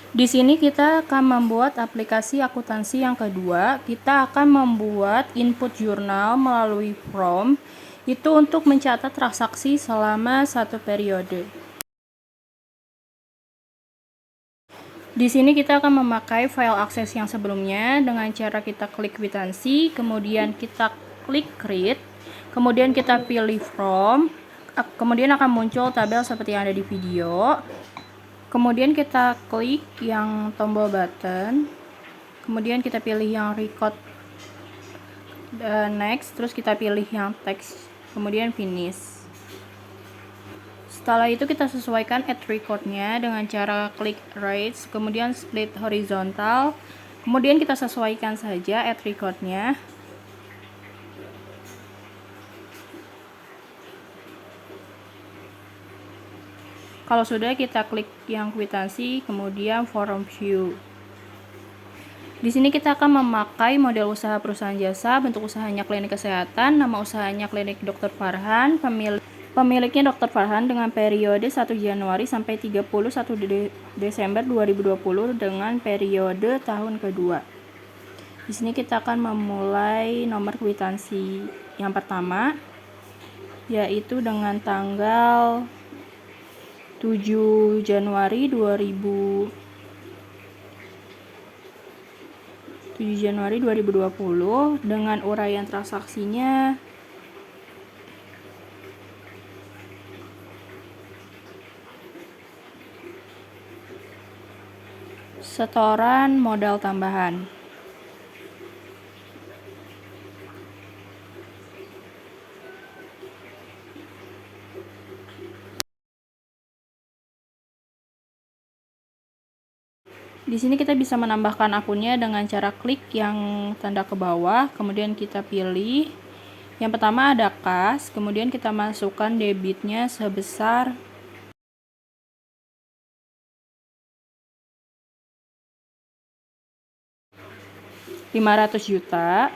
Di sini kita akan membuat aplikasi akuntansi yang kedua. Kita akan membuat input jurnal melalui form itu untuk mencatat transaksi selama satu periode. Di sini kita akan memakai file akses yang sebelumnya dengan cara kita klik kwitansi, kemudian kita klik create, kemudian kita pilih from, kemudian akan muncul tabel seperti yang ada di video. Kemudian kita klik yang tombol button, kemudian kita pilih yang record next, terus kita pilih yang text, kemudian finish. Setelah itu kita sesuaikan add recordnya dengan cara klik raise, kemudian split horizontal, kemudian kita sesuaikan saja add recordnya. Kalau sudah, kita klik yang kwitansi, kemudian form view. Di sini kita akan memakai model usaha perusahaan jasa, bentuk usahanya klinik kesehatan, nama usahanya klinik Dr. Farhan, pemiliknya Dr. Farhan dengan periode 1 Januari sampai 31 Desember 2020 dengan periode tahun kedua. Di sini kita akan memulai nomor kwitansi yang pertama, yaitu dengan tanggal 7 Januari 2020 dengan uraian transaksinya setoran modal tambahan. Di sini kita bisa menambahkan akunnya dengan cara klik yang tanda ke bawah, kemudian kita pilih. Yang pertama ada kas, kemudian kita masukkan debitnya sebesar Rp500 juta.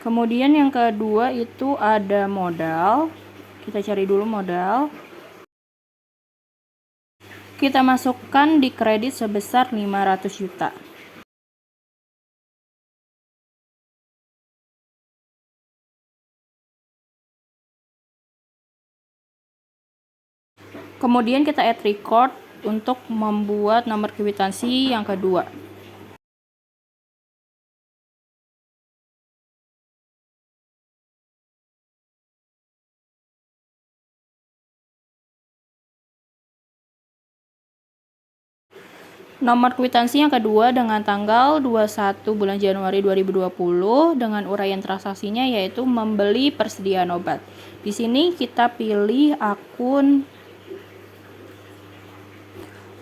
Kemudian yang kedua itu ada modal. Kita cari dulu modal. Kita masukkan di kredit sebesar 500 juta. Kemudian kita add record untuk membuat nomor kwitansi yang kedua. Nomor kwitansi yang kedua dengan tanggal 21 bulan Januari 2020 dengan uraian transaksinya yaitu membeli persediaan obat. Di sini kita pilih akun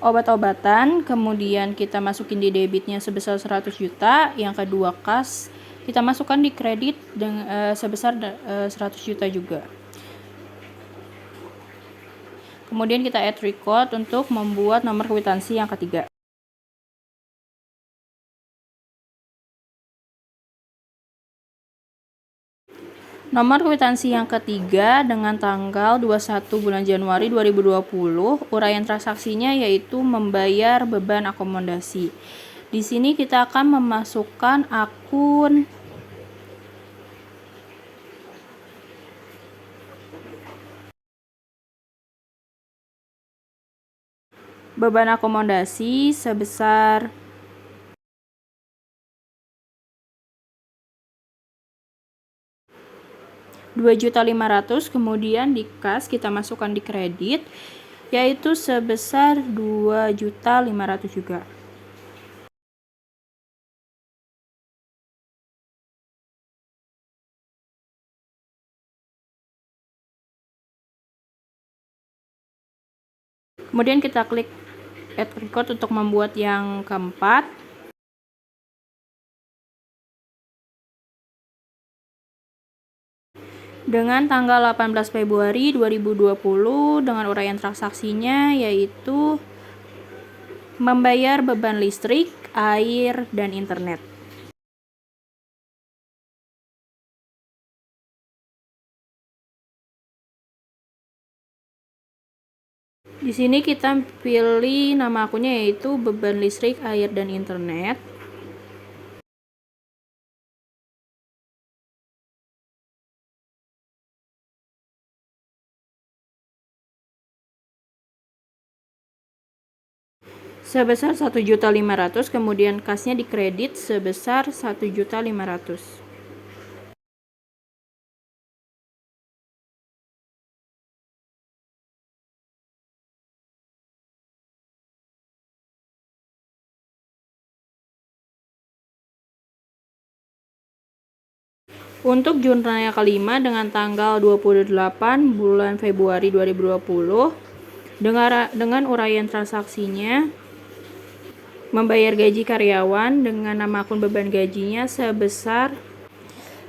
obat-obatan, kemudian kita masukin di debitnya sebesar 100 juta, yang kedua kas, kita masukkan di kredit sebesar 100 juta juga. Kemudian kita add record untuk membuat nomor kwitansi yang ketiga. Nomor kwitansi yang ketiga dengan tanggal 21 bulan Januari 2020, uraian transaksinya yaitu membayar beban akomodasi. Di sini kita akan memasukkan akun beban akomodasi sebesar Rp2.500.000, kemudian di kas kita masukkan di kredit yaitu sebesar Rp2.500.000 juga. Kemudian kita klik add record untuk membuat yang keempat. Dengan tanggal 18 Februari 2020 dengan uraian transaksinya yaitu membayar beban listrik, air, dan internet. Di sini kita pilih nama akunnya yaitu beban listrik, air, dan internet. Sebesar 1.500.000, kemudian kasnya dikredit sebesar 1.500.000. Untuk jurnal yang kelima dengan tanggal 28 bulan Februari 2020 dengan uraian transaksinya membayar gaji karyawan dengan nama akun beban gajinya sebesar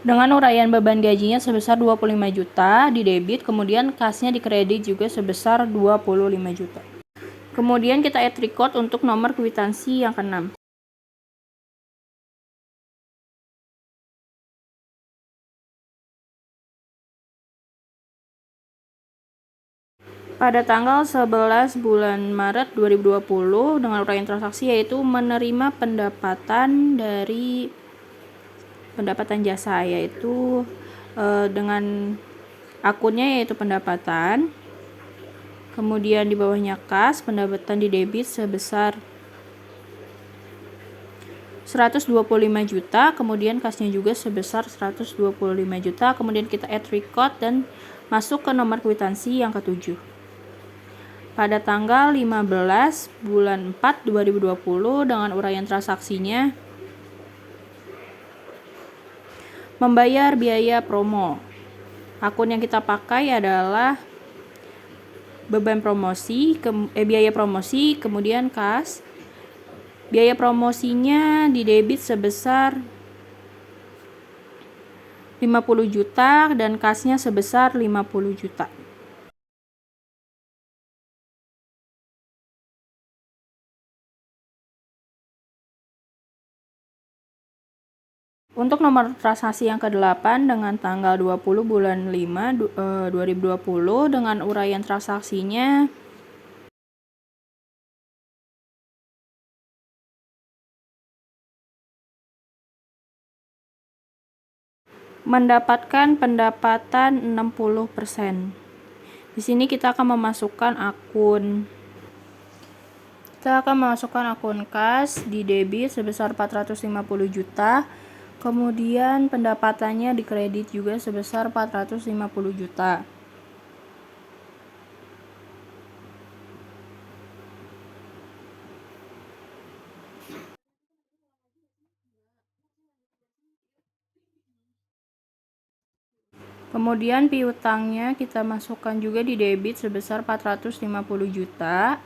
dengan uraian beban gajinya sebesar 25 juta di debit, kemudian kasnya dikredit juga sebesar 25 juta. Kemudian kita add record untuk nomor kwitansi yang keenam. Pada tanggal 11 bulan Maret 2020 dengan uraian transaksi yaitu menerima pendapatan dari pendapatan jasa, yaitu dengan akunnya yaitu pendapatan, kemudian di bawahnya kas, pendapatan di debit sebesar 125 juta, kemudian kasnya juga sebesar 125 juta, kemudian kita add record dan masuk ke nomor kwitansi yang ketujuh. Pada tanggal 15 bulan 4 2020 dengan uraian transaksinya membayar biaya promo. Akun yang kita pakai adalah beban promosi, biaya promosi, kemudian kas. Biaya promosinya di debit sebesar 50 juta dan kasnya sebesar 50 juta. Untuk nomor transaksi yang ke-8 dengan tanggal 20 bulan 5 2020 dengan uraian transaksinya mendapatkan pendapatan 60%. Di sini kita akan memasukkan akun kas di debit sebesar 450 juta. Kemudian pendapatannya dikredit juga sebesar 450 juta. Kemudian piutangnya kita masukkan juga di debit sebesar 450 juta.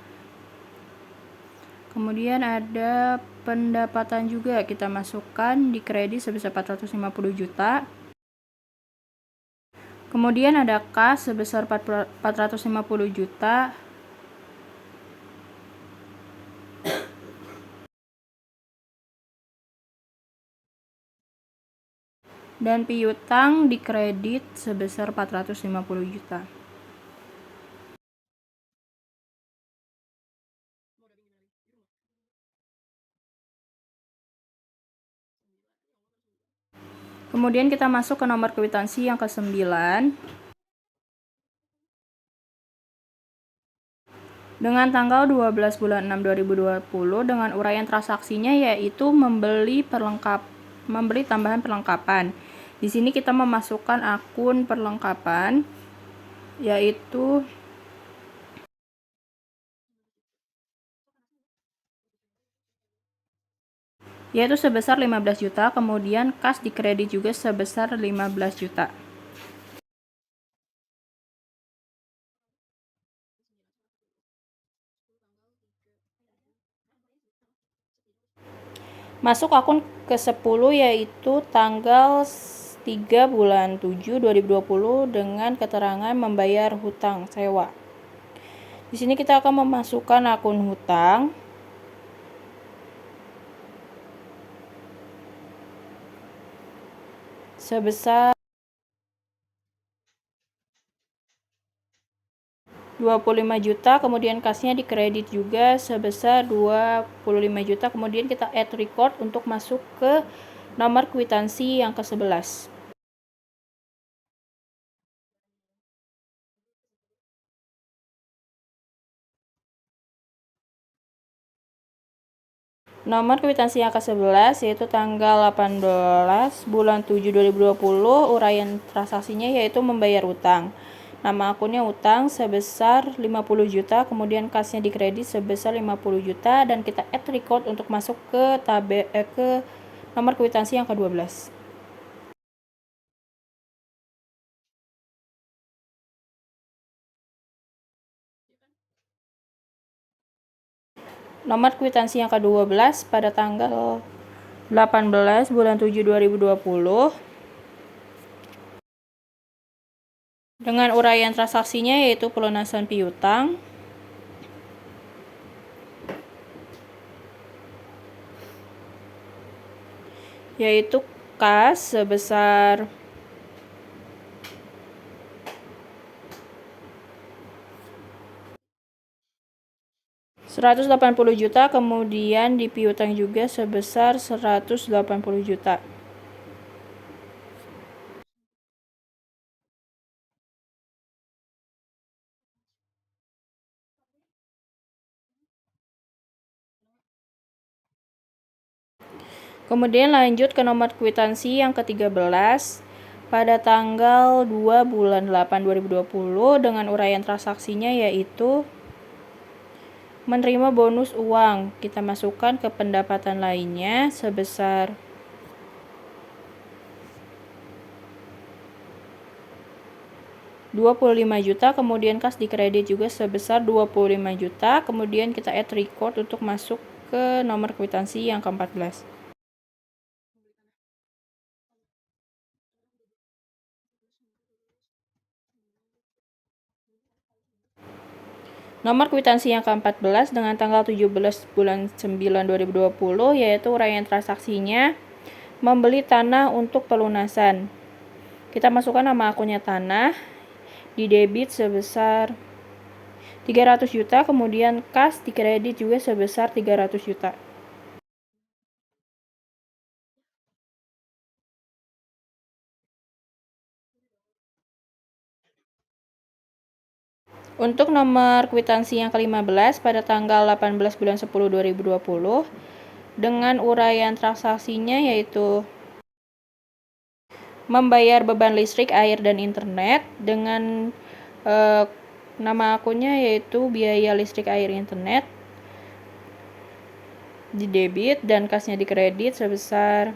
Kemudian ada pendapatan juga kita masukkan di kredit sebesar 450 juta. Kemudian ada kas sebesar 450 juta. Dan piutang di kredit sebesar 450 juta. Kemudian kita masuk ke nomor kwitansi yang ke-9. Dengan tanggal 12 bulan 6 2020 dengan uraian transaksinya yaitu membeli tambahan perlengkapan. Di sini kita memasukkan akun perlengkapan yaitu sebesar 15 juta, kemudian kas dikredit juga sebesar 15 juta. Masuk akun ke-10 yaitu tanggal 3 bulan 7 2020 dengan keterangan membayar hutang sewa. Di sini kita akan memasukkan akun hutang sebesar 25 juta, kemudian kasnya dikredit juga sebesar 25 juta, kemudian kita add record untuk masuk ke nomor kwitansi yang ke-11. Nomor kwitansi yang ke-11 yaitu tanggal 18 bulan 7 2020, uraian transaksinya yaitu membayar utang. Nama akunnya utang sebesar 50 juta, kemudian kasnya dikredit sebesar 50 juta, dan kita add record untuk masuk ke nomor kwitansi yang ke-12. Nomor kwitansi yang ke-12 pada tanggal 18 bulan 7 2020 dengan uraian transaksinya yaitu pelunasan piutang yaitu kas sebesar Rp180 juta, kemudian di piutang juga sebesar Rp180 juta. Kemudian lanjut ke nomor kwitansi yang ke-13 pada tanggal 2 bulan 8 2020 dengan uraian transaksinya yaitu menerima bonus uang. Kita masukkan ke pendapatan lainnya sebesar Rp25 juta, kemudian kas dikredit juga sebesar Rp25 juta, kemudian kita add record untuk masuk ke nomor kwitansi yang ke-14. Nomor kwitansi yang ke-14 dengan tanggal 17 bulan 9 2020 yaitu uraian transaksinya membeli tanah untuk pelunasan. Kita masukkan nama akunnya tanah, di debit sebesar 300 juta, kemudian kas dikredit juga sebesar 300 juta. Untuk nomor kwitansi yang ke-15 pada tanggal 18 bulan 10 2020 dengan uraian transaksinya yaitu membayar beban listrik, air, dan internet dengan nama akunnya yaitu biaya listrik, air, internet di debit dan kasnya dikredit sebesar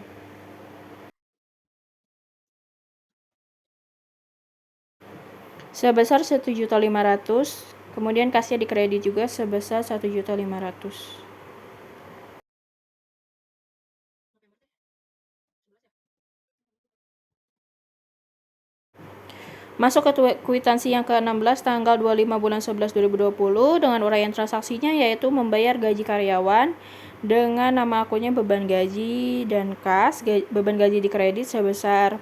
Rp1.500.000, kemudian kasnya dikredit juga sebesar Rp1.500.000. Masuk ke kwitansi yang ke-16 tanggal 25 bulan 11 2020 dengan uraian transaksinya yaitu membayar gaji karyawan dengan nama akunnya beban gaji dan kas. Beban gaji dikredit sebesar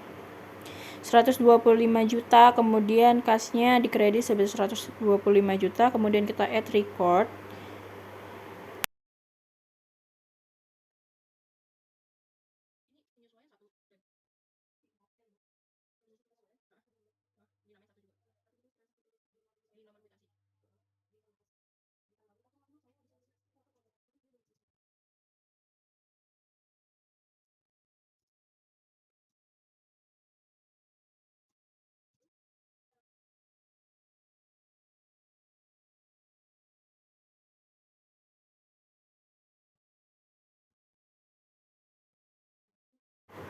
Rp125 juta, kemudian kasnya dikredit sebesar Rp125 juta, kemudian kita add record.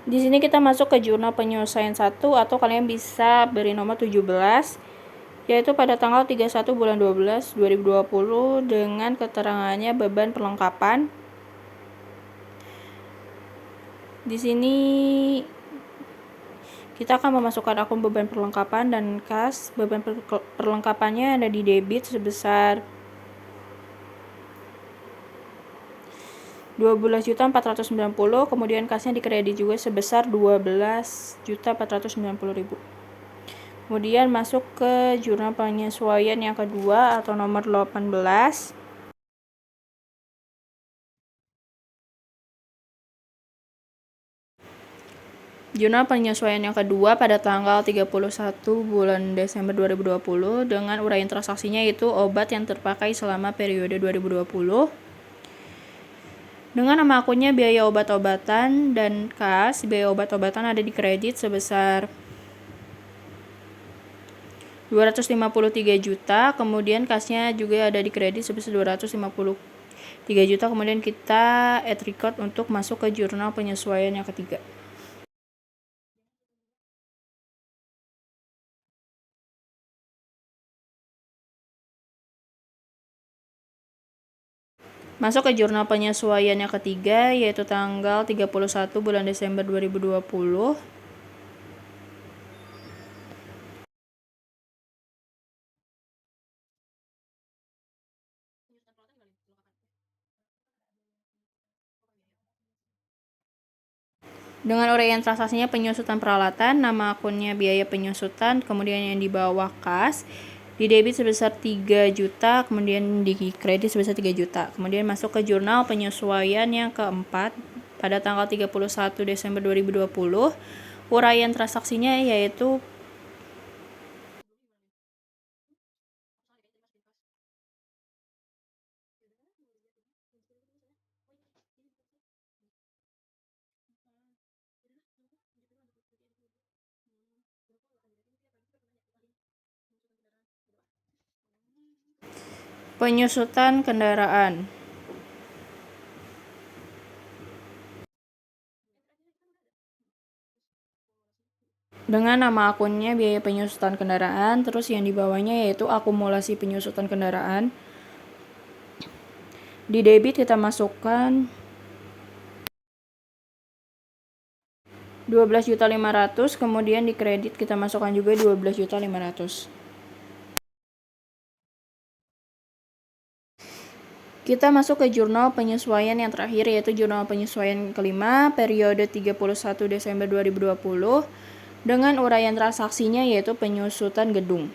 Di sini kita masuk ke jurnal penyelesaian 1 atau kalian bisa beri nomor 17 yaitu pada tanggal 31 bulan 12 2020 dengan keterangannya beban perlengkapan. Di sini kita akan memasukkan akun beban perlengkapan dan kas. Beban perlengkapannya ada di debit sebesar Rp12.490.000, kemudian kasnya dikredit juga sebesar Rp12.490.000. Kemudian masuk ke jurnal penyesuaian yang kedua atau nomor 18. Jurnal penyesuaian yang kedua pada tanggal 31 bulan Desember 2020 dengan uraian transaksinya yaitu obat yang terpakai selama periode 2020. Dengan nama akunnya biaya obat-obatan dan kas, biaya obat-obatan ada di kredit sebesar 253 juta, kemudian kasnya juga ada di kredit sebesar 253 juta, kemudian kita add record untuk masuk ke jurnal penyesuaian yang ketiga. Masuk ke jurnal penyesuaian yang ketiga yaitu tanggal 31 bulan Desember 2020. Dengan uraian transaksinya penyusutan peralatan, nama akunnya biaya penyusutan, kemudian yang di bawah kas, di debit sebesar 3 juta, kemudian di kredit sebesar 3 juta. Kemudian masuk ke jurnal penyesuaian yang keempat pada tanggal 31 Desember 2020. Uraian transaksinya yaitu penyusutan kendaraan. Dengan nama akunnya biaya penyusutan kendaraan, terus yang di bawahnya yaitu akumulasi penyusutan kendaraan. Di debit kita masukkan 12.500.000, kemudian di kredit kita masukkan juga 12.500.000. Kita masuk ke jurnal penyesuaian yang terakhir yaitu jurnal penyesuaian kelima periode 31 Desember 2020 dengan uraian transaksinya yaitu penyusutan gedung.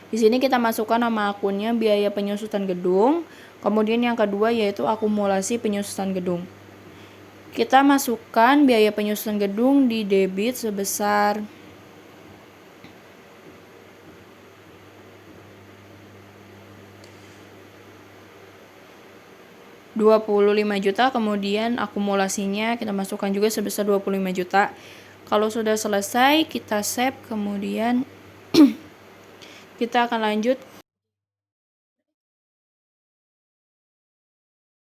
Di sini kita masukkan nama akunnya biaya penyusutan gedung, kemudian yang kedua yaitu akumulasi penyusutan gedung. Kita masukkan biaya penyusutan gedung di debit sebesar 25 juta, kemudian akumulasinya kita masukkan juga sebesar 25 juta. Kalau sudah selesai, kita save, kemudian kita akan lanjut